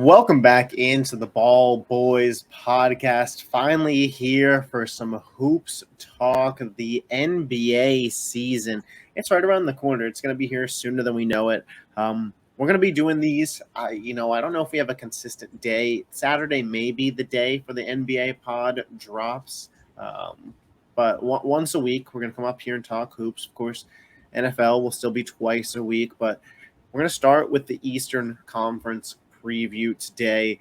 Welcome back into the Ball Boys podcast. Finally here for some hoops talk. The NBA season. It's right around the corner. It's going to be here sooner than we know it. We're going to be doing these. I don't know if we have a consistent day. Saturday may be the day for the NBA pod drops. But once a week, we're going to come up here and talk hoops. Of course, NFL will still be twice a week, but we're going to start with the Eastern Conference preview today.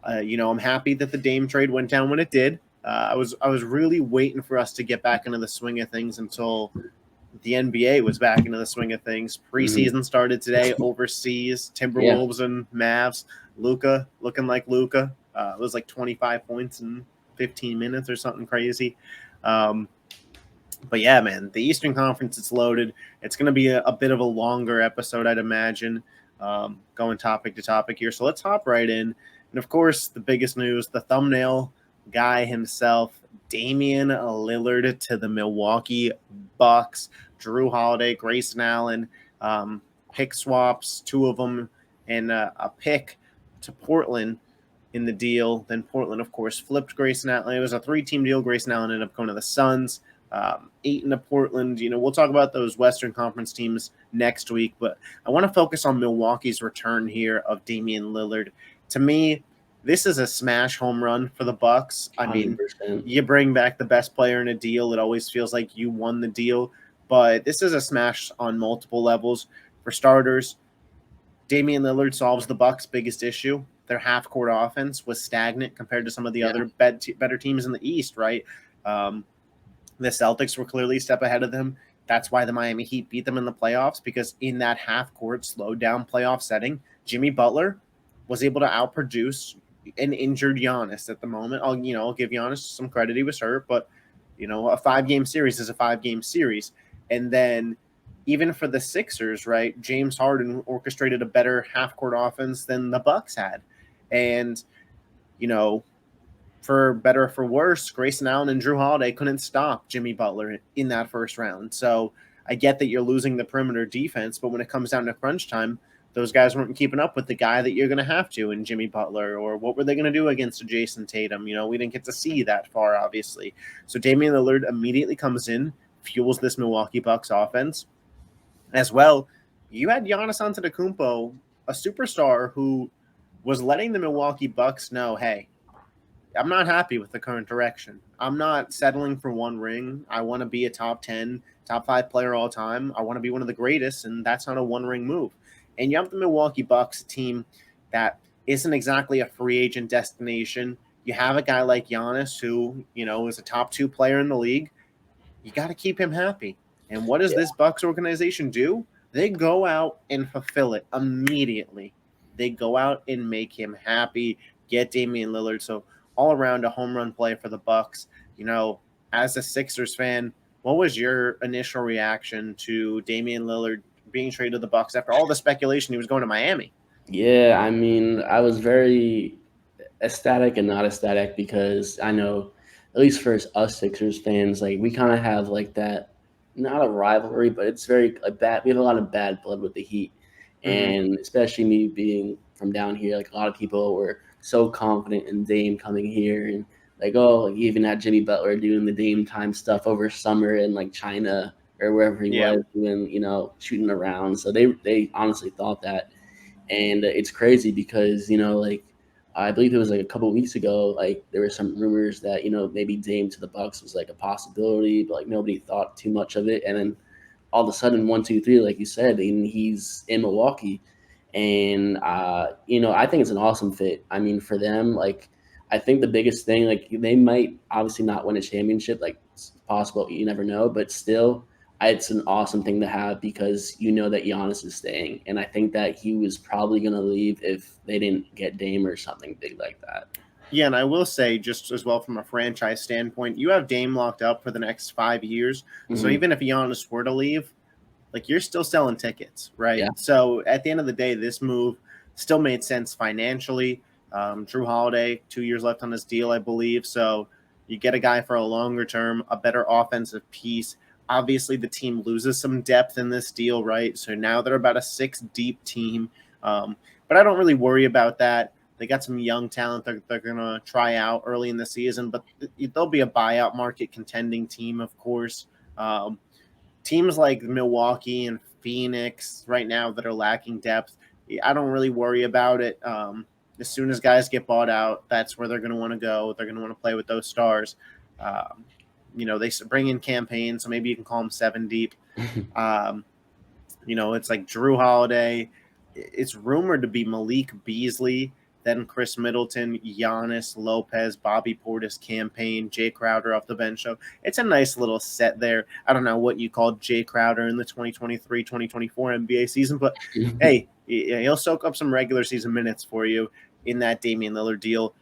I'm happy that the Dame trade went down when it did. I was really waiting for us to get back into the swing of things until the NBA was back into the swing of things. Preseason started today overseas. Timberwolves and Mavs. Luka looking like Luka. It was like 25 points in 15 minutes or something crazy. But yeah, man, the Eastern Conference is loaded. It's going to be a bit of a longer episode, I'd imagine, going topic to topic here. So let's hop right in. And of course, the biggest news, the thumbnail guy himself, Damian Lillard to the Milwaukee Bucks. Drew Holiday, Grayson Allen, pick swaps, two of them, and a pick to Portland in the deal. Then Portland, of course, flipped Grayson Allen. It was a 3-team deal. Grayson Allen ended up going to the Suns. 8 into Portland. We'll talk about those Western Conference teams next week, but I want to focus on Milwaukee's return here of Damian Lillard. To me, this is a smash home run for the Bucks. I mean, 100%. You bring back the best player in a deal, it always feels like you won the deal, but this is a smash on multiple levels. For starters, Damian Lillard solves the Bucks' biggest issue. Their half-court offense was stagnant compared to some of the other better teams in the East, right? The Celtics were clearly a step ahead of them. That's why the Miami Heat beat them in the playoffs, because in that half-court, slowed-down playoff setting, Jimmy Butler was able to outproduce an injured Giannis at the moment. I'll give Giannis some credit. He was hurt, but, a 5-game series is a 5-game series. And then even for the Sixers, right, James Harden orchestrated a better half-court offense than the Bucks had. And, for better or for worse, Grayson Allen and Drew Holiday couldn't stop Jimmy Butler in that first round. So I get that you're losing the perimeter defense, but when it comes down to crunch time, those guys weren't keeping up with the guy that you're going to have to in Jimmy Butler, or what were they going to do against Jason Tatum? We didn't get to see that far, obviously. So Damian Lillard immediately comes in, fuels this Milwaukee Bucks offense. As well, you had Giannis Antetokounmpo, a superstar who was letting the Milwaukee Bucks know, hey, I'm not happy with the current direction. I'm not settling for one ring. I want to be a top 10, top 5 player all time. I want to be one of the greatest, and that's not a one-ring move. And you have the Milwaukee Bucks, a team that isn't exactly a free agent destination. You have a guy like Giannis who, is a top 2 player in the league. You got to keep him happy. And what does this Bucks organization do? They go out and fulfill it immediately. They go out and make him happy, get Damian Lillard. So all around a home run play for the Bucks. As a Sixers fan, what was your initial reaction to Damian Lillard being traded to the Bucks after all the speculation he was going to Miami? Yeah, I mean, I was very ecstatic and not ecstatic because I know, at least for us Sixers fans, like we kind of have like that, not a rivalry, but it's very bad. We have a lot of bad blood with the Heat, and especially me being from down here, like a lot of people were so confident in Dame coming here, and even had Jimmy Butler doing the Dame time stuff over summer in like China or wherever he was doing, shooting around. So they honestly thought that. And it's crazy because, I believe it was like a couple of weeks ago, like there were some rumors that, maybe Dame to the Bucks was like a possibility, but like nobody thought too much of it. And then all of a sudden, 1, 2, 3, like you said, and he's in Milwaukee. And, I think it's an awesome fit. I mean, for them, like, I think the biggest thing, like they might obviously not win a championship, like it's possible, you never know, but still, it's an awesome thing to have because that Giannis is staying. And I think that he was probably going to leave if they didn't get Dame or something big like that. Yeah, and I will say, just as well from a franchise standpoint, you have Dame locked up for the next 5 years. So even if Giannis were to leave, like you're still selling tickets, right? Yeah. So at the end of the day, this move still made sense financially. Drew Holiday, 2 years left on his deal, I believe. So you get a guy for a longer term, a better offensive piece. Obviously, the team loses some depth in this deal, right? So now they're about a 6-deep team. But I don't really worry about that. They got some young talent they're going to try out early in the season, but they'll be a buyout market contending team, of course. Um, Teams like Milwaukee and Phoenix right now that are lacking depth, I don't really worry about it. As soon as guys get bought out, that's where they're going to want to go. They're going to want to play with those stars. Um, they bring in campaigns, so maybe you can call them seven deep. Um, it's like Drew Holiday. It's rumored to be Malik Beasley, then Chris Middleton, Giannis, Lopez, Bobby Portis campaign, Jay Crowder off the bench. So it's a nice little set there. I don't know what you called Jay Crowder in the 2023-2024 NBA season, but hey, he'll soak up some regular season minutes for you in that Damian Lillard deal.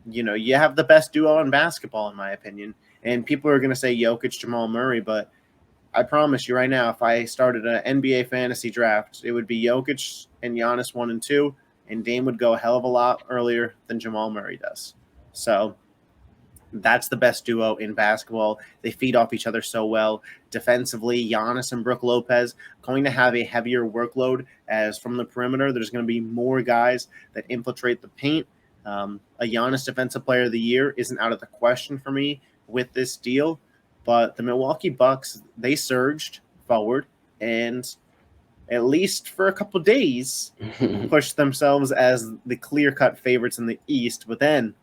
You have the best duo in basketball, in my opinion. And people are going to say Jokic, Jamal Murray, but I promise you right now, if I started an NBA fantasy draft, it would be Jokic and Giannis 1 and 2, and Dame would go a hell of a lot earlier than Jamal Murray does. So that's the best duo in basketball. They feed off each other so well. Defensively, Giannis and Brook Lopez going to have a heavier workload as from the perimeter. There's going to be more guys that infiltrate the paint. A Giannis Defensive Player of the Year isn't out of the question for me with this deal. But the Milwaukee Bucks, they surged forward and at least for a couple days pushed themselves as the clear-cut favorites in the East. But then,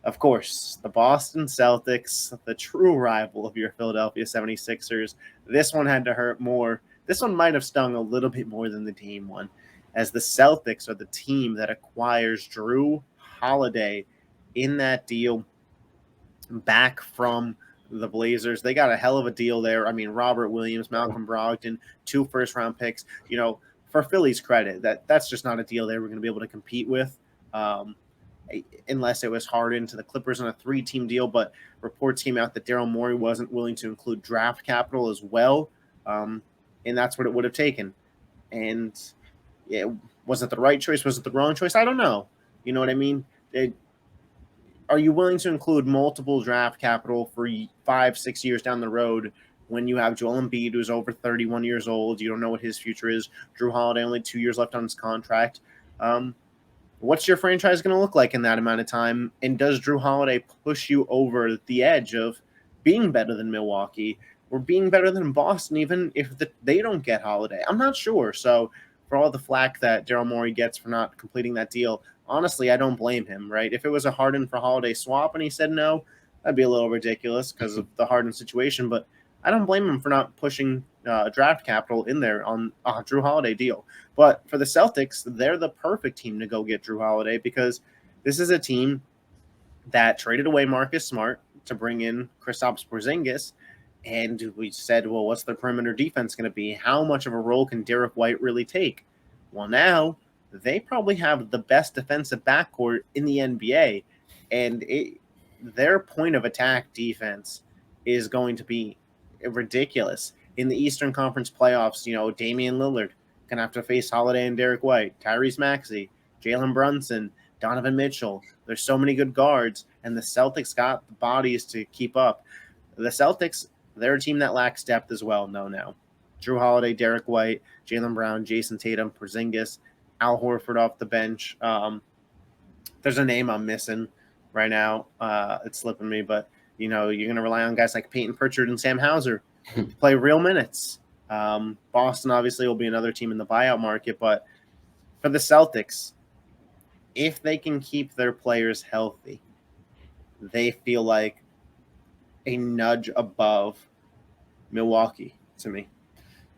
of course, the Boston Celtics, the true rival of your Philadelphia 76ers, this one had to hurt more. This one might have stung a little bit more than the Dame one, as the Celtics are the team that acquires Drew Holiday in that deal back from the Blazers. They got a hell of a deal there. I mean, Robert Williams, Malcolm Brogdon, 2 first-round picks. For Philly's credit, that's just not a deal they were going to be able to compete with, unless it was Harden to the Clippers on a 3-team deal. But reports came out that Daryl Morey wasn't willing to include draft capital as well, and that's what it would have taken. And was it the right choice? Was it the wrong choice? I don't know. You know what I mean? Are you willing to include multiple draft capital for 5-6 years down the road when you have Joel Embiid, who's over 31 years old? You don't know what his future is. Drew Holiday, only 2 years left on his contract. What's your franchise going to look like in that amount of time? And does Drew Holiday push you over the edge of being better than Milwaukee or being better than Boston, even if they don't get Holiday? I'm not sure. So for all the flack that Daryl Morey gets for not completing that deal, honestly, I don't blame him, right? If it was a Harden for Holiday swap and he said no, that'd be a little ridiculous because of the Harden situation. But I don't blame him for not pushing draft capital in there on a Drew Holiday deal. But for the Celtics, they're the perfect team to go get Drew Holiday because this is a team that traded away Marcus Smart to bring in Kristaps Porzingis. And we said, well, what's their perimeter defense going to be? How much of a role can Derek White really take? Well, now they probably have the best defensive backcourt in the NBA. And their point of attack defense is going to be ridiculous. In the Eastern Conference playoffs, Damian Lillard going to have to face Holiday and Derek White, Tyrese Maxey, Jalen Brunson, Donovan Mitchell. There's so many good guards, and the Celtics got the bodies to keep up. The Celtics, they're a team that lacks depth as well. No. Drew Holiday, Derek White, Jaylen Brown, Jason Tatum, Porzingis, Al Horford off the bench. There's a name I'm missing right now. It's slipping me, but you're going to rely on guys like Peyton Pritchard and Sam Hauser to play real minutes. Boston obviously will be another team in the buyout market, but for the Celtics, if they can keep their players healthy, they feel like a nudge above Milwaukee to me.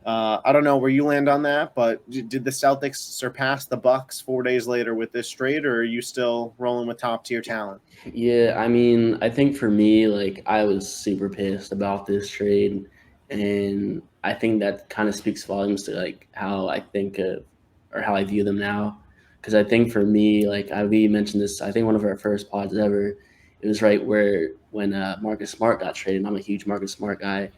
I don't know where you land on that, but did the Celtics surpass the Bucks 4 days later with this trade, or are you still rolling with top tier talent? Yeah, I mean, I think for me, I was super pissed about this trade, and I think that kind of speaks volumes to how I think of or how I view them now. Because I think for me, we mentioned this, I think one of our first pods ever, it was right when Marcus Smart got traded. I'm a huge Marcus Smart guy.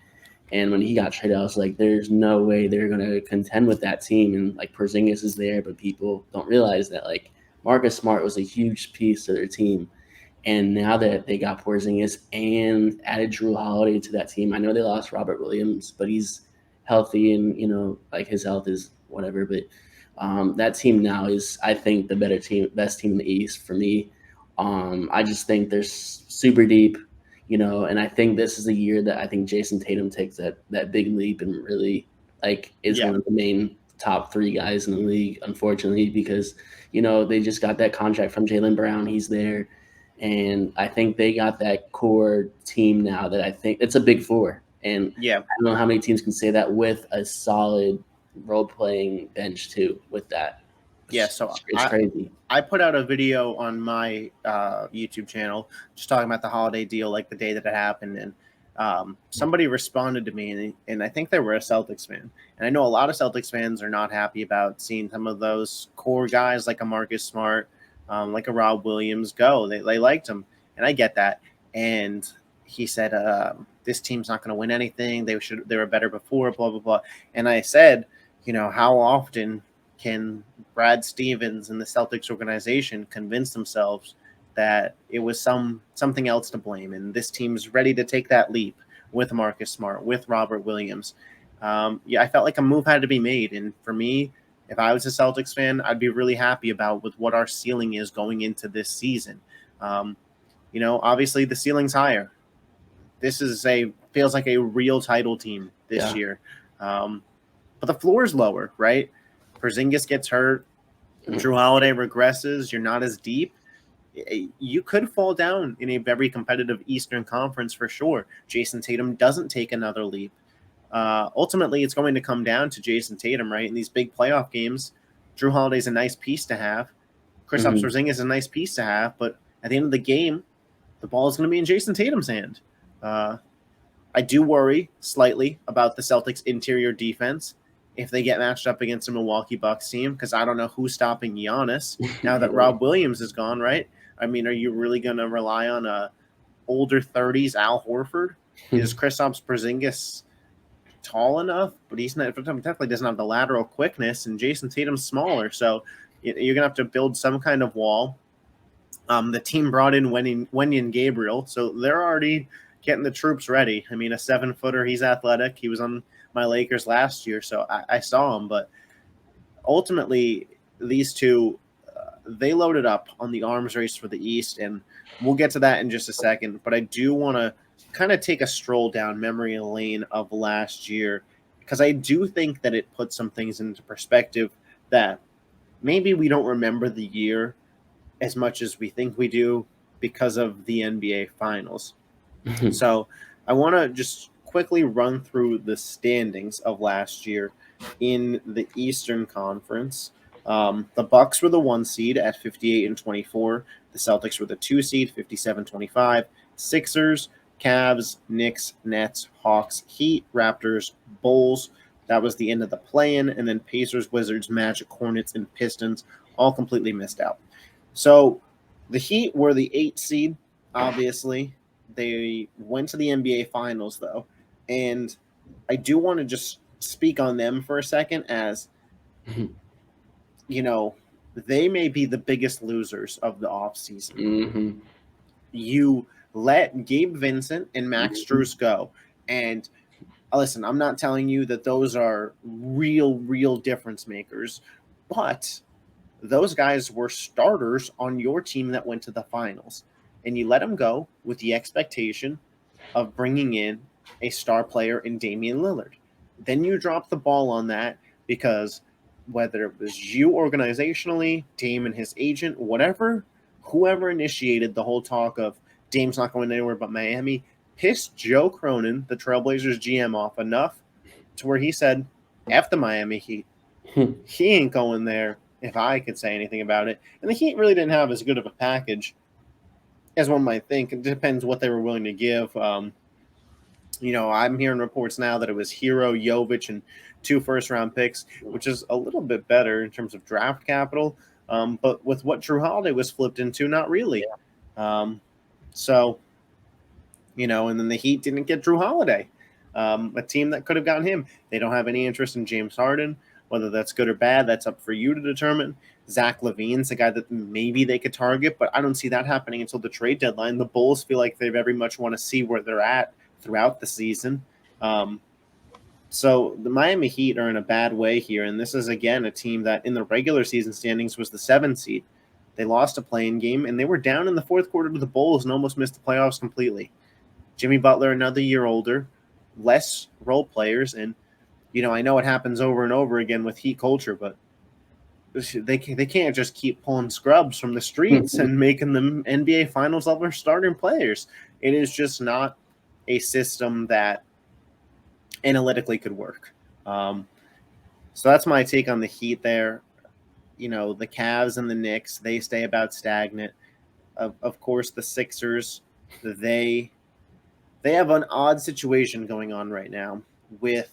And when he got traded, I was like, there's no way they're going to contend with that team. And Porzingis is there, but people don't realize that Marcus Smart was a huge piece to their team. And now that they got Porzingis and added Drew Holiday to that team, I know they lost Robert Williams, but he's healthy and, his health is whatever. But That team now is, I think, the better team, best team in the East for me. I just think they're super deep, and I think this is the year that I think Jason Tatum takes that big leap and really is Yeah. one of the main top three guys in the league. Unfortunately, because they just got that contract from Jaylen Brown. He's there, and I think they got that core team now that I think it's a big four. And Yeah. I don't know how many teams can say that with a solid role playing bench too. With that, Yeah. So it's crazy. I put out a video on my YouTube channel just talking about the holiday deal, like the day that it happened, and somebody responded to me, and I think they were a Celtics fan, and I know a lot of Celtics fans are not happy about seeing some of those core guys like a Marcus Smart, like a Rob Williams go. They liked him, and I get that. And he said, "This team's not going to win anything. They were better before." Blah blah blah. And I said, how often can Brad Stevens and the Celtics organization convince themselves that it was something else to blame, and this team's ready to take that leap with Marcus Smart, with Robert Williams? Yeah, I felt like a move had to be made, and for me, if I was a Celtics fan, I'd be really happy about with what our ceiling is going into this season. Obviously the ceiling's higher. This feels like a real title team this Yeah. year. But the floor is lower, right? Porzingis gets hurt. Drew Holiday regresses. You're not as deep. You could fall down in a very competitive Eastern Conference for sure. Jason Tatum doesn't take another leap. Ultimately, it's going to come down to Jason Tatum, right? In these big playoff games, Drew Holiday's a nice piece to have. Kristaps Porzingis is a nice piece to have, but at the end of the game, the ball is going to be in Jason Tatum's hand. I do worry slightly about the Celtics' interior defense if they get matched up against a Milwaukee Bucks team, because I don't know who's stopping Giannis now that Rob Williams is gone, right? I mean, are you really going to rely on a older 30s Al Horford? Is Kristaps Porzingis tall enough? But he's not, definitely doesn't have the lateral quickness, and Jason Tatum's smaller, so you're going to have to build some kind of wall. The team brought in Wenyen Gabriel, so they're already getting the troops ready. I mean, a 7-footer, he's athletic. He was on my Lakers last year, so I saw him. But ultimately, these two, they loaded up on the arms race for the East, and we'll get to that in just a second. But I do want to kind of take a stroll down memory lane of last year, because I do think that it puts some things into perspective that maybe we don't remember the year as much as we think we do because of the NBA Finals. So I want to just quickly run through the standings of last year in the Eastern Conference. The Bucks were the 1 seed at 58-24. The Celtics were the 2 seed, 57-25. Sixers, Cavs, Knicks, Nets, Hawks, Heat, Raptors, Bulls. That was the end of the play-in. And then Pacers, Wizards, Magic, Hornets, and Pistons all completely missed out. So the Heat were the 8 seed, obviously. They went to the NBA Finals, though. And I do want to just speak on them for a second as, they may be the biggest losers of the offseason. You let Gabe Vincent and Max Strus go. And listen, I'm not telling you that those are real difference makers, but those guys were starters on your team that went to the finals, and you let them go with the expectation of bringing in a star player in Damian Lillard. Then you drop the ball on that because whether it was you organizationally, Dame and his agent, whoever initiated the whole talk of Dame's not going anywhere but Miami, pissed Joe Cronin, the Trailblazers GM, off enough to where he said, F the Miami Heat. He ain't going there if I could say anything about it. And the Heat really didn't have as good of a package as one might think. It depends what they were willing to give. I'm hearing reports now that it was Hero, Jovic, and 2 first-round picks, which is a little bit better in terms of draft capital. But with what Drew Holiday was flipped into, not really. So, and then the Heat didn't get Drew Holiday, a team that could have gotten him. They don't have any interest in James Harden. Whether that's good or bad, that's up for you to determine. Zach LaVine's a guy that maybe they could target, but I don't see that happening until the trade deadline. The Bulls feel like they very much want to see where they're at throughout the season. So the Miami Heat are in a bad way here, and this is again a team that in the regular season standings was the 7th seed. They lost a playing game, and they were down in the fourth quarter to the Bulls and almost missed the playoffs completely. Jimmy Butler, another year older, less role players, and I know it happens over and over again with Heat culture, but they can't just keep pulling scrubs from the streets and making them NBA Finals level starting players. It is just not a system that analytically could work. Um, so that's my take on the Heat there. The Cavs and the Knicks, they stay about stagnant. Of course, the Sixers, they they have an odd situation going on right now with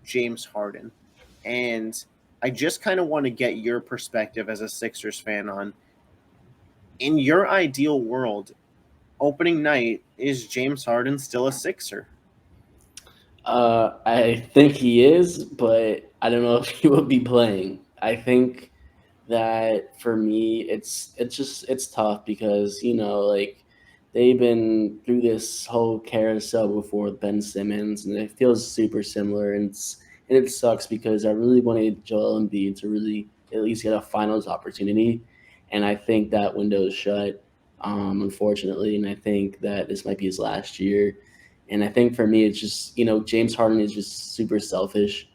James Harden. And I just kind of want to get your perspective as a Sixers fan on, in your ideal world, opening night, is James Harden still a Sixer? I think he is, but I don't know if he will be playing. I think that for me, it's tough because like they've been through this whole carousel before with Ben Simmons, and it feels super similar, and it sucks because I really wanted Joel Embiid to really at least get a finals opportunity, and I think that window is shut, unfortunately, and I think that this might be his last year. And I think for me, it's just, James Harden is just super selfish.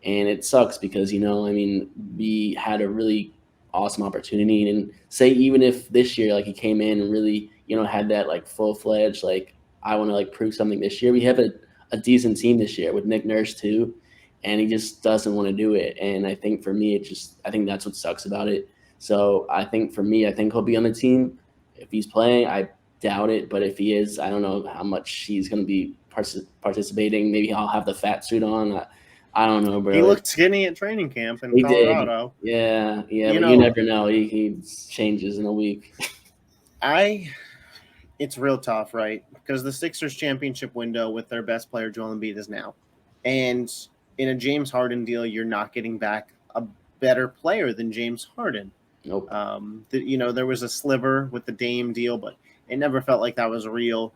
And it sucks because, I mean, we had a really awesome opportunity. And say, even if this year, like, he came in and really, had that, like, full fledged, like, I want to, like, prove something this year. We have a decent team this year with Nick Nurse, too. And he just doesn't want to do it. And I think for me, I think that's what sucks about it. So I think for me, I think he'll be on the team. If he's playing, I doubt it, but if he is, I don't know how much he's going to be participating. Maybe I'll have the fat suit on. I don't know, He bro. looked skinny at training camp in He did. Colorado. Yeah, You but you know, never know. He changes in a week. I it's real tough, right? Because the Sixers championship window with their best player Joel Embiid is now, and in a James Harden deal, you're not getting back a better player than James Harden. Nope. There was a sliver with the Dame deal, but it never felt like that was real.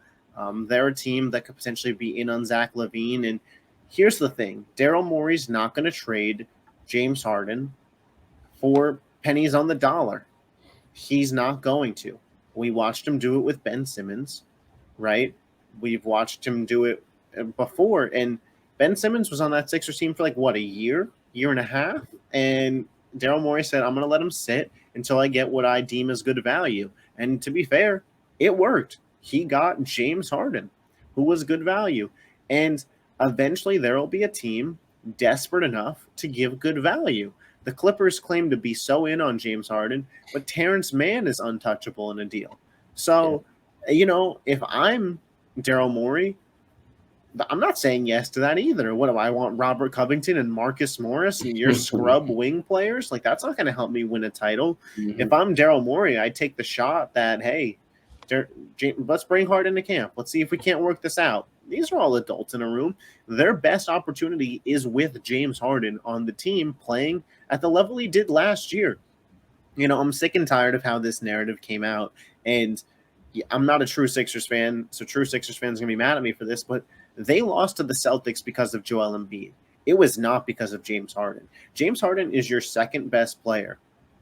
They're a team that could potentially be in on Zach LaVine. And here's the thing: Daryl Morey's not going to trade James Harden for pennies on the dollar. He's not going to. We watched him do it with Ben Simmons, right? We've watched him do it before, and Ben Simmons was on that Sixers team for like what, a year and a half, and Daryl Morey said, "I'm going to let him sit until I get what I deem as good value." And to be fair, it worked. He got James Harden, who was good value, and eventually there will be a team desperate enough to give good value. The Clippers claim to be so in on James Harden, but Terrence Mann is untouchable in a deal. Yeah. So, if I'm Daryl Morey, I'm not saying yes to that either. What do I want? Robert Covington and Marcus Morris and your scrub wing players? Like, that's not going to help me win a title. If Mhm. I'm Daryl Morey, I take the shot that, hey, let's bring Harden to camp. Let's see if we can't work this out. These are all adults in a room. Their best opportunity is with James Harden on the team playing at the level he did last year. I'm sick and tired of how this narrative came out. And I'm not a true Sixers fan, so true Sixers fans are going to be mad at me for this, but they lost to the Celtics because of Joel Embiid. It was not because of James Harden. James Harden is your second best player.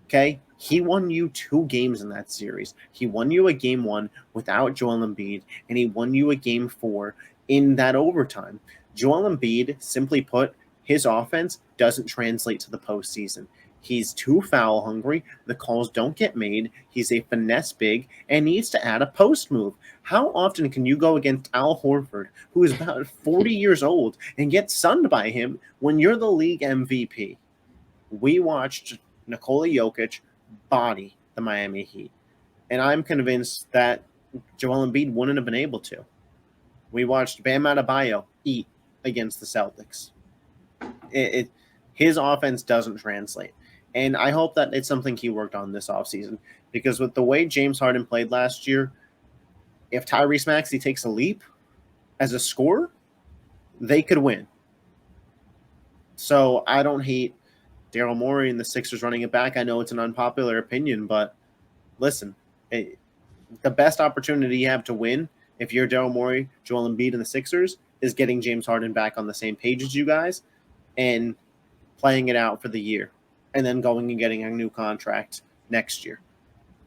Okay? He won you 2 games in that series. He won you a game 1 without Joel Embiid, and he won you a game 4 in that overtime. Joel Embiid, simply put, his offense doesn't translate to the postseason. He's too foul hungry. The calls don't get made. He's a finesse big and needs to add a post move. How often can you go against Al Horford, who is about 40 years old, and get sunned by him when you're the league MVP? We watched Nikola Jokic body the Miami Heat, and I'm convinced that Joel Embiid wouldn't have been able to. We watched Bam Adebayo eat against the Celtics. It his offense doesn't translate. And I hope that it's something he worked on this offseason, because with the way James Harden played last year, if Tyrese Maxey takes a leap as a scorer, they could win. So I don't hate Daryl Morey and the Sixers running it back. I know it's an unpopular opinion, but listen, the best opportunity you have to win if you're Daryl Morey, Joel Embiid, and the Sixers is getting James Harden back on the same page as you guys and playing it out for the year and then going and getting a new contract next year.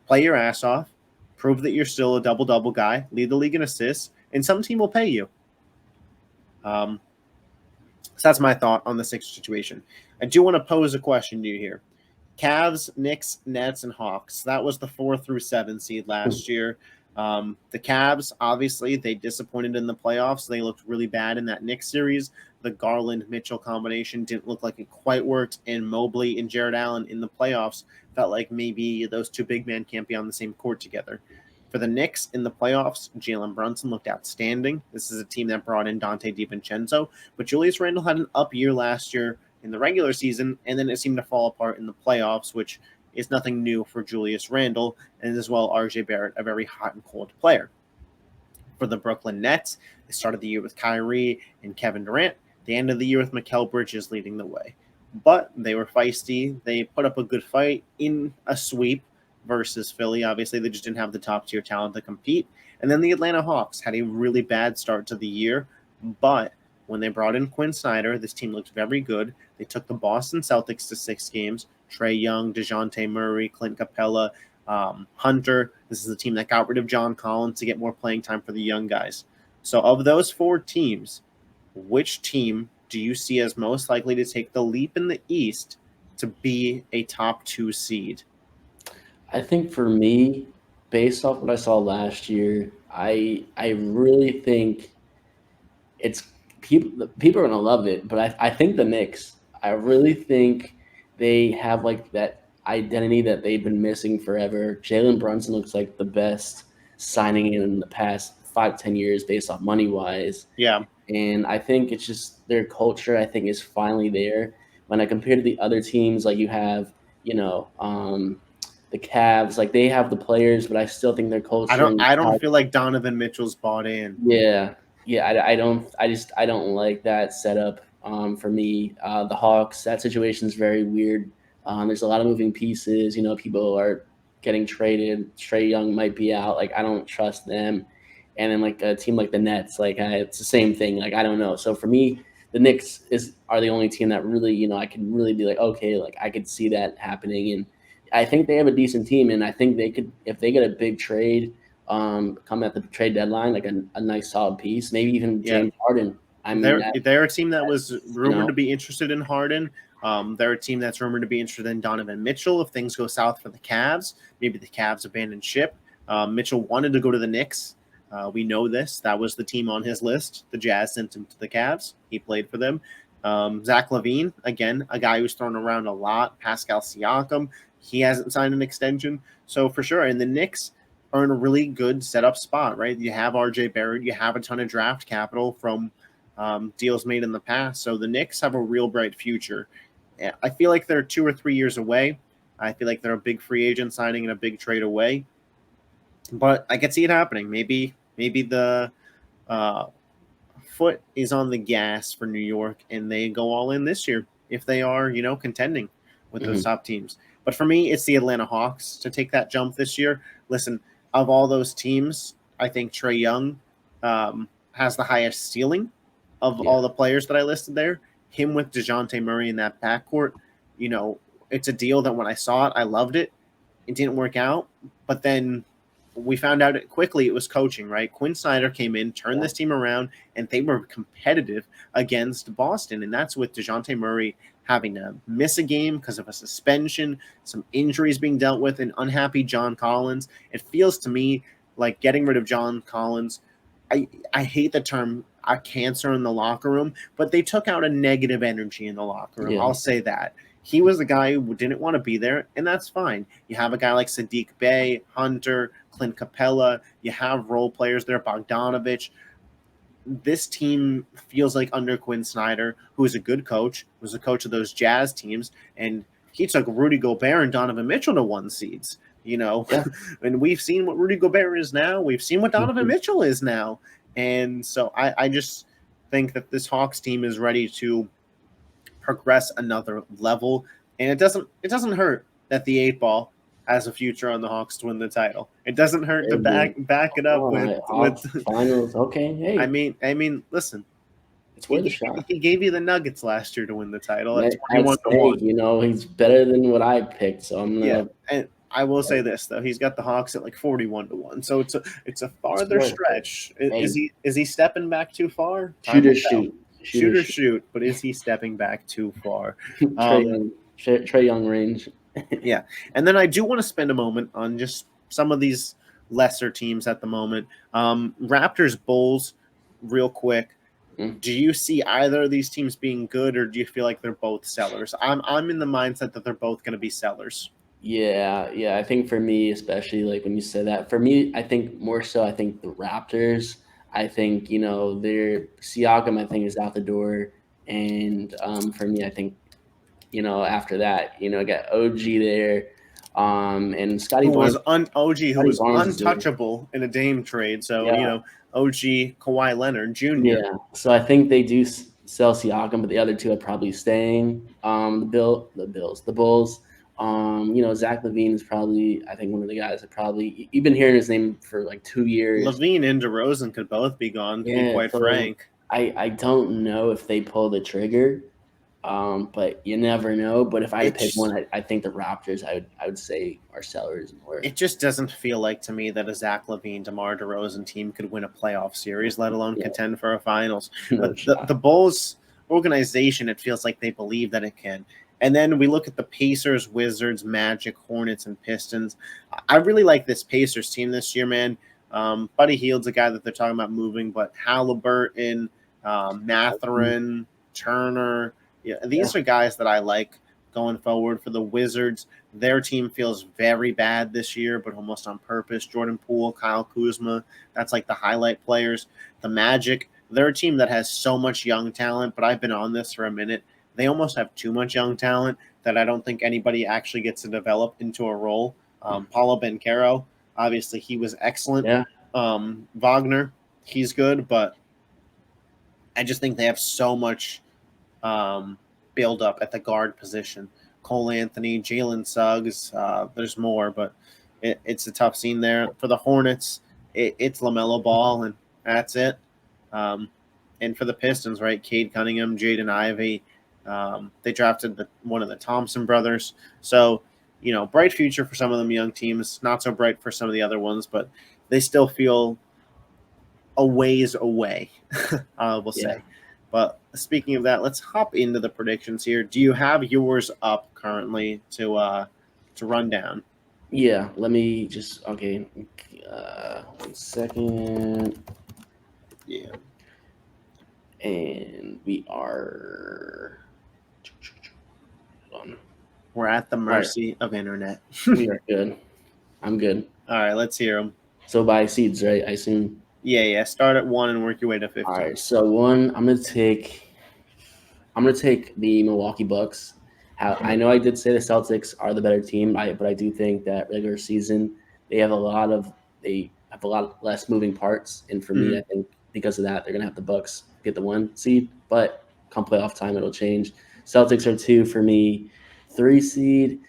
Play your ass off, prove that you're still a double-double guy, lead the league in assists, and some team will pay you. So that's my thought on the Sixers situation. I do want to pose a question to you here. Cavs, Knicks, Nets, and Hawks. That was the 4 through 7 seed last year. The Cavs, obviously, they disappointed in the playoffs. They looked really bad in that Knicks series. The Garland-Mitchell combination didn't look like it quite worked, and Mobley and Jared Allen in the playoffs felt like maybe those two big men can't be on the same court together. For the Knicks in the playoffs, Jalen Brunson looked outstanding. This is a team that brought in Dante DiVincenzo, but Julius Randle had an up year last year in the regular season, and then it seemed to fall apart in the playoffs, which is nothing new for Julius Randle, and as well RJ Barrett, a very hot and cold player. For the Brooklyn Nets, they started the year with Kyrie and Kevin Durant. The end of the year with Mikal Bridges leading the way. But they were feisty. They put up a good fight in a sweep versus Philly. Obviously, they just didn't have the top-tier talent to compete. And then the Atlanta Hawks had a really bad start to the year, but when they brought in Quinn Snyder, this team looked very good. They took the Boston Celtics to 6 games. Trae Young, DeJounte Murray, Clint Capella, Hunter. This is a team that got rid of John Collins to get more playing time for the young guys. So of those 4 teams, which team do you see as most likely to take the leap in the East to be a top 2 seed? I think for me, based off what I saw last year, I really think it's people are gonna love it, but I think the Knicks. I really think they have like that identity that they've been missing forever. Jalen Brunson looks like the best signing in the past 5-10 years based off money wise. Yeah. And I think it's just their culture, I think, is finally there. When I compare to the other teams, like you have, the Cavs, like they have the players, but I still think their culture. I don't feel like Donovan Mitchell's bought in. Yeah, I don't like that setup. For me, the Hawks, that situation is very weird. There's a lot of moving pieces. People are getting traded. Trae Young might be out. Like I don't trust them. And then like a team like the Nets, like it's the same thing. Like I don't know. So for me, the Knicks are the only team that really, I can really be like, okay, like I could see that happening, and I think they have a decent team, and I think they could, if they get a big trade, come at the trade deadline, like a nice solid piece, maybe even James Harden. I mean, they're a team that was rumored to be interested in Harden. They're a team that's rumored to be interested in Donovan Mitchell if things go south for the Cavs. Maybe the Cavs abandon ship. Mitchell wanted to go to the Knicks. We know this. That was the team on his list. The Jazz sent him to the Cavs. He played for them. Zach LaVine, again, a guy who's thrown around a lot. Pascal Siakam, he hasn't signed an extension. So for sure. And the Knicks are in a really good setup spot, right? You have RJ Barrett. You have a ton of draft capital from deals made in the past. So the Knicks have a real bright future. I feel like they're 2 or 3 years away. I feel like they're a big free agent signing and a big trade away. But I could see it happening. Maybe the foot is on the gas for New York and they go all in this year if they are, contending with those top teams. But for me, it's the Atlanta Hawks to take that jump this year. Listen, of all those teams, I think Trae Young has the highest ceiling of all the players that I listed there. Him with DeJounte Murray in that backcourt, it's a deal that when I saw it, I loved it. It didn't work out, but then we found out quickly it was coaching, right? Quinn Snyder came in, turned this team around, and they were competitive against Boston. And that's with DeJounte Murray having to miss a game because of a suspension, some injuries being dealt with, and unhappy John Collins. It feels to me like getting rid of John Collins. I hate the term a cancer in the locker room, but they took out a negative energy in the locker room. I'll say that. He was the guy who didn't want to be there, and that's fine. You have a guy like Sadiq Bey, Hunter, Clint Capella. You have role players there, Bogdanovich. This team feels like under Quinn Snyder, who is a good coach, was a coach of those Jazz teams, and he took Rudy Gobert and Donovan Mitchell to 1 seeds. And we've seen what Rudy Gobert is now. We've seen what Donovan Mitchell is now. And so I just think that this Hawks team is ready to progress another level, and it doesn't hurt that the 8 ball has a future on the Hawks to win the title. It doesn't hurt to back it up with finals. Okay, hey. I mean, listen, It's worth a shot. He gave you the Nuggets last year to win the title at I'd 21 to say, 1. he's better than what I picked, so I'm Yeah, gonna. and I will say this though, he's got the Hawks at like 41 to 1. So it's a It's farther worth it. stretch. Is Hey, he stepping back too far? Time shoot or will tell. shoot, shoot or Shoot or shoot. shoot, but is he stepping back too far? Trey Um, Young, Trey Young range. yeah. And then I do want to spend a moment on just some of these lesser teams at the moment. Raptors, Bulls, real quick. Mm. Do you see either of these teams being good, or do you feel like they're both sellers? I'm in the mindset that they're both going to be sellers. Yeah. I think for me, especially like when you say that, for me, I think more so. I think the Raptors. I think their Siakam. I think is out the door, and for me, I think after that, I got OG there, and Scotty Barnes. OG, who Scotty was Barnes is there. untouchable in a Dame trade. So Yeah, OG, Kawhi Leonard Jr. yeah. So I think they do sell Siakam, but the other two are probably staying. The Bulls. Zach Levine is probably, I think, one of the guys that probably you've been hearing his name for like 2 years. Levine and DeRozan could both be gone. To be Yeah, quite so frank, I don't know if they pull the trigger, but you never know. But if I had to pick it's one, I think the Raptors. I would say are sellers more. it just doesn't feel like to me that a Zach Levine, DeMar DeRozan team could win a playoff series, let alone Yeah, contend for a finals. no But the shot. the Bulls organization, it feels like they believe that it can. And then we look at the Pacers, Wizards, Magic, Hornets, and Pistons. I really like this Pacers team this year, man. Buddy Hield's a guy that they're talking about moving, but Halliburton, Matherin, Turner, yeah, Yeah, these are guys that I like going forward for the Wizards. Their team feels very bad this year, but almost on purpose. Jordan Poole, Kyle Kuzma, that's like the highlight players. The Magic, they're a team that has so much young talent, but I've been on this for a minute. They almost have too much young talent that I don't think anybody actually gets to develop into a role. Paulo Banchero, obviously, he was excellent. yeah, Wagner, he's good, but I just think they have so much build up at the guard position. Cole Anthony, Jalen Suggs, there's more, but it's a tough scene there. For the Hornets, it's LaMelo Ball, and that's it. Um, and for the Pistons, right, Cade Cunningham, Jaden Ivey, they drafted one of the Thompson brothers. So, bright future for some of them young teams, not so bright for some of the other ones, but they still feel a ways away, we'll yeah. say. But speaking of that, let's hop into the predictions here. Do you have yours up currently to run down? Yeah, let me just okay. 1 second, Yeah, and we are. Hold on. we're at the All right, mercy of internet. we are good. I'm good. All right, let's hear them. So by seeds, right? I assume. Yeah. Start at 1 and work your way to All 15. right. So one, I'm gonna take the Milwaukee Bucks. How I know I did say the Celtics are the better team, but I do think that regular season they have a lot of they have a lot less moving parts, and for me, Mhm. I think because of that, they're gonna have the Bucks get the 1 seed. But come playoff time, it'll change. Celtics are 2 for me. 3 seed.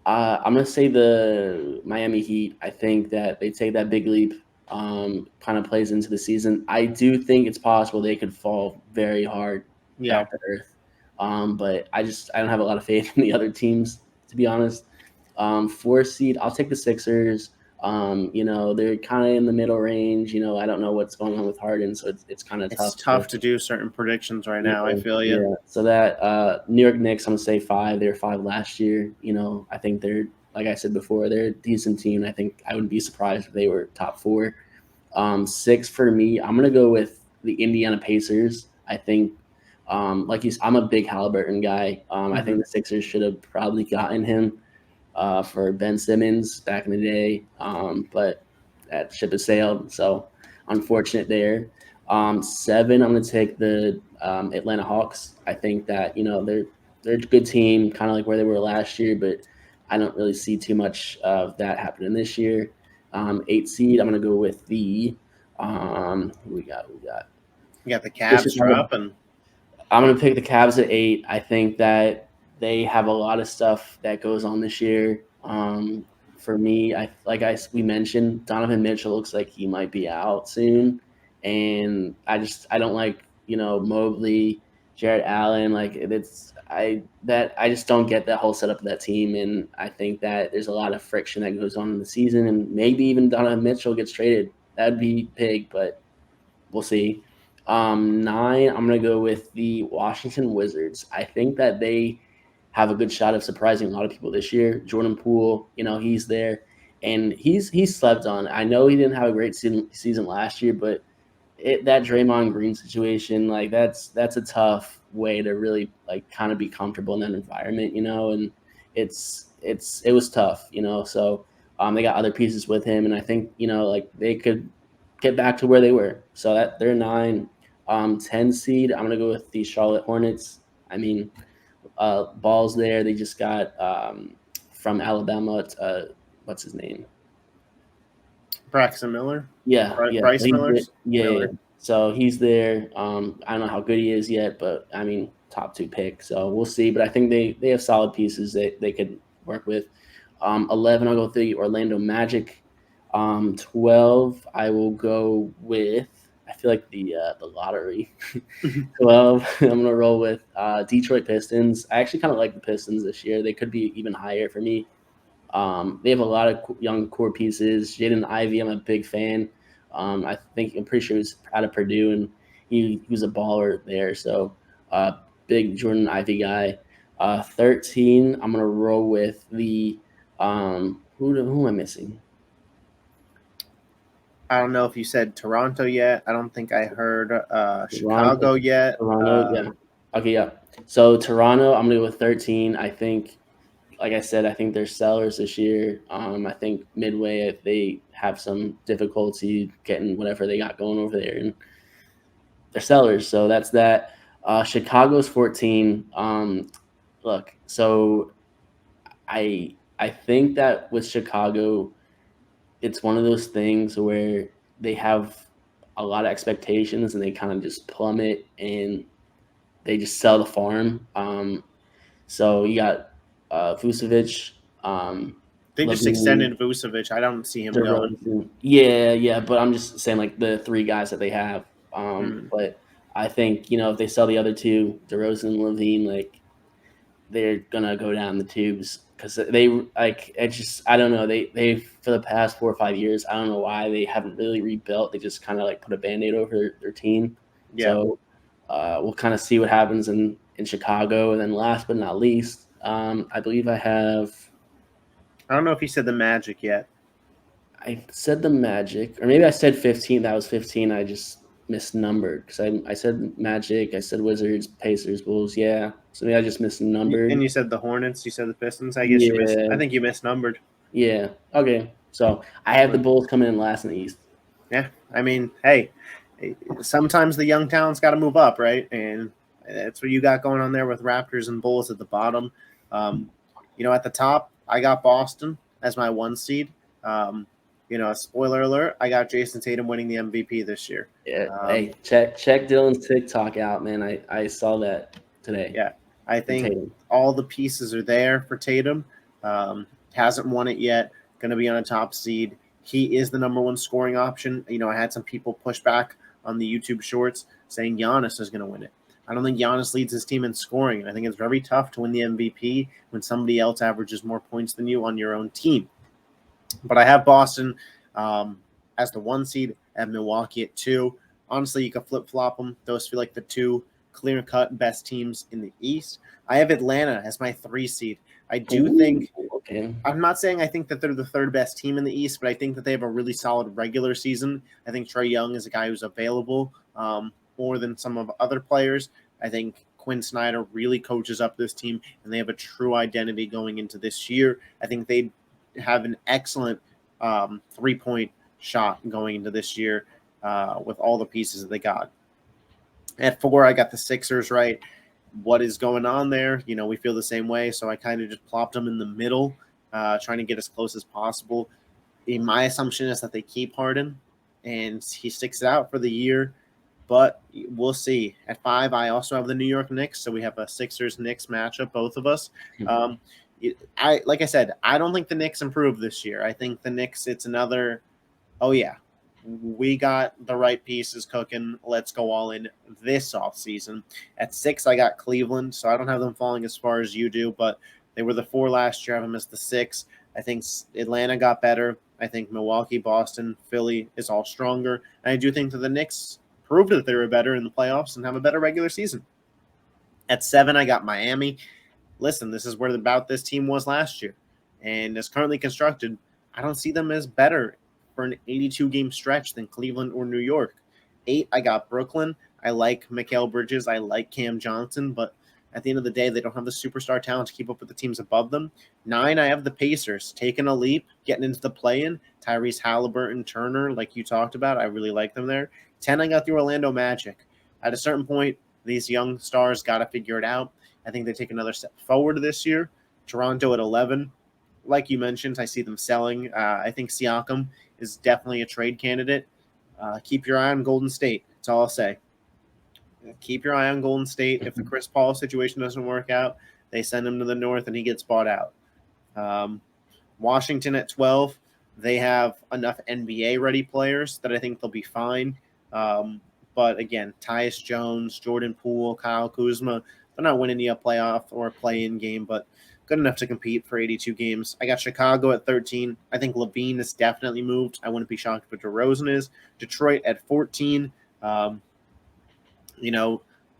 I'm gonna say the Miami Heat. I think that they take that big leap. Kind of plays into the season. I do think it's possible they could fall very hard Yeah, back to earth. But I don't have a lot of faith in the other teams, to be honest. 4 seed, I'll take the Sixers. They're kind of in the middle range. I don't know what's going on with Harden, so it's kind of it's tough to. tough to do certain predictions right now. I Yeah, feel you. yeah. So that New York Knicks, I'm gonna say 5. They were 5 last year. I think they're like I said before, they're a decent team. I think I wouldn't be surprised if they were top 4. 6 for me, I'm gonna go with the Indiana Pacers. I think, I'm a big Halliburton guy. I Hmm. think the Sixers should have probably gotten him for Ben Simmons back in the day, but that ship has sailed. So unfortunate there. 7, I'm going to take the Atlanta Hawks. I think that they're a good team, kind of like where they were last year, but I don't really see too much of that happening this year. 8 seed, I'm going to go with the who we got You got the the Cavs Chicago. dropping. I'm going to pick the Cavs at 8. I think that they have a lot of stuff that goes on this year. For me, we mentioned, Donovan Mitchell looks like he might be out soon, and I don't like Mobley, Jared Allen. Like I just don't get that whole setup of that team, and I think that there's a lot of friction that goes on in the season, and maybe even Donovan Mitchell gets traded. That'd be big, but we'll see. 9, I'm gonna go with the Washington Wizards. I think that they have a good shot of surprising a lot of people this year. Jordan Poole, he's there, and he's slept on. I know he didn't have a great season last year, but that Draymond Green situation, like that's a tough way to really like kind of be comfortable in that environment, and it was tough, So they got other pieces with him, and I think like they could get back to where they were. So that they're 9, 10 seed. I'm gonna go with the Charlotte Hornets. I mean, Ball's there. They just got from Alabama. What's his name? Braxton Miller. Yeah, yeah, Bryce Miller's yeah. Miller. So he's there. I don't know how good he is yet, but I mean, top 2 pick. So we'll see. But I think they have solid pieces that they could work with. 11, I'll go with the Orlando Magic. 12, I will go with. I feel like the lottery. 12, I'm gonna roll with Detroit Pistons. I actually kind of like the Pistons this year. They could be even higher for me. They have a lot of young core pieces. Jaden Ivey, I'm a big fan. I'm pretty sure he's out of Purdue, and he was a baller there. So, big Jordan Ivey guy. 13, I'm gonna roll with the who am I missing? I don't know if you said Toronto yet. I don't think I heard Toronto. Chicago yet. Toronto, yeah. Okay, yeah. So Toronto, I'm gonna go with 13. I think, like I said, I think they're sellers this year. I think midway they have some difficulty getting whatever they got going over there, and they're sellers. So that's that. Chicago's 14. Look, so I think that with Chicago, it's one of those things where they have a lot of expectations and they kind of just plummet and they just sell the farm. So you got Vucevic, They just Levine, extended Vucevic. I don't see him going. DeRozan. Yeah, but I'm just saying like the 3 guys that they have. Hmm. But I think if they sell the other 2, DeRozan and Levine, like they're gonna go down the tubes because they like it's just I don't know they for the past 4 or 5 years I don't know why they haven't really rebuilt. They just kind of like put a band-aid over their team. Yeah. So we'll kind of see what happens in Chicago. And then last but not least, I believe I don't know if he said the Magic yet. I said the Magic, or maybe I said 15. That was 15. I just misnumbered because I said Magic, I said Wizards, Pacers, Bulls. Yeah, so maybe I just misnumbered. And you said the Hornets. You said the Pistons. I guess you missed. I Yeah, think you misnumbered. yeah. Okay, so I have the Bulls coming in last in the East. Yeah. I mean, hey, sometimes the young talent's got to move up, right? And that's what you got going on there with Raptors and Bulls at the bottom. At the top, I got Boston as my 1 seed. Spoiler alert, I got Jason Tatum winning the MVP this year. Yeah. Hey, check Dylan's TikTok out, man. I saw that today. Yeah, I think all the pieces are there for Tatum. Hasn't won it yet. Going to be on a top seed. He is the number 1 scoring option. I had some people push back on the YouTube shorts saying Giannis is going to win it. I don't think Giannis leads his team in scoring. And I think it's very tough to win the MVP when somebody else averages more points than you on your own team. But I have Boston as the 1 seed. I have Milwaukee at 2. Honestly, you could flip-flop them. Those feel like the 2 clear-cut best teams in the East. I have Atlanta as my 3 seed. I do think – I'm not saying I think that they're the 3rd best team in the East, but I think that they have a really solid regular season. I think Trae Young is a guy who's available more than some of other players. I think Quinn Snyder really coaches up this team, and they have a true identity going into this year. I think they have an excellent 3-point shot going into this year with all the pieces that they got. At 4, I got the Sixers, right? What is going on there? We feel the same way, so I kind of just plopped them in the middle, trying to get as close as possible. My assumption is that they keep Harden, and he sticks it out for the year, but we'll see. At 5, I also have the New York Knicks, so we have a Sixers-Knicks matchup, both of us. Like I said, I don't think the Knicks improve this year. I think the Knicks, it's another, oh yeah, we got the right pieces cooking. Let's go all in this offseason. At 6, I got Cleveland, so I don't have them falling as far as you do, but they were the 4 last year. I have them as the 6. I think Atlanta got better. I think Milwaukee, Boston, Philly is all stronger. And I do think that the Knicks proved that they were better in the playoffs and have a better regular season. At 7, I got Miami. Listen, this is where about this team was last year. And as currently constructed, I don't see them as better for an 82-game stretch than Cleveland or New York. 8, I got Brooklyn. I like Mehl Bridges. I like Cam Johnson, but at the end of the day, they don't have the superstar talent to keep up with the teams above them. 9, I have the Pacers, taking a leap, getting into the play-in. Tyrese Halliburton, Turner, like you talked about, I really like them there. 10, I got the Orlando Magic. At a certain point, these young stars got to figure it out. I think they take another step forward this year. Toronto at 11. Like you mentioned, I see them selling. I think Siakam is definitely a trade candidate. Keep your eye on Golden State. That's all I'll say. Keep your eye on Golden State. If the Chris Paul situation doesn't work out, they send him to the North and he gets bought out. Washington at 12. They have enough NBA-ready players that I think they'll be fine. But again, Tyus Jones, Jordan Poole, Kyle Kuzma, they're not winning you a playoff or a play-in game, but good enough to compete for 82 games. I got Chicago at 13. I think Levine is definitely moved. I wouldn't be shocked if DeRozan is. Detroit at 14.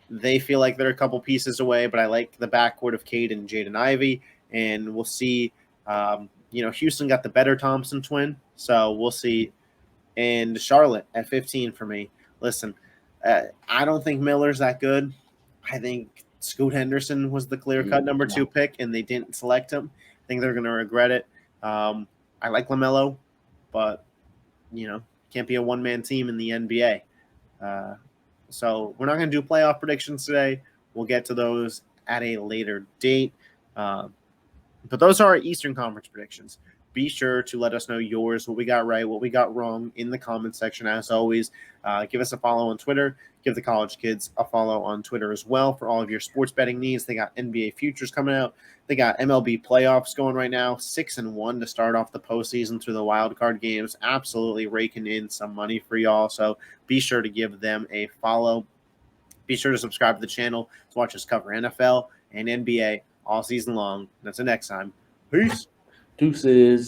They feel like they're a couple pieces away, but I like the backcourt of Cade and Jaden Ivey, and we'll see. Houston got the better Thompson twin, so we'll see. And Charlotte at 15 for me. Listen, I don't think Miller's that good. I think Scoot Henderson was the clear-cut number 2 pick, and they didn't select him. I think they're going to regret it. I like LaMelo, but, can't be a one-man team in the NBA. So we're not going to do playoff predictions today. We'll get to those at a later date. But those are our Eastern Conference predictions. Be sure to let us know yours, what we got right, what we got wrong in the comment section. As always, give us a follow on Twitter. Give the College Kids a follow on Twitter as well for all of your sports betting needs. They got NBA futures coming out. They got MLB playoffs going right now, 6-1 to start off the postseason through the wild card games. Absolutely raking in some money for y'all. So be sure to give them a follow. Be sure to subscribe to the channel to watch us cover NFL and NBA all season long. Until next time, peace. Deuces.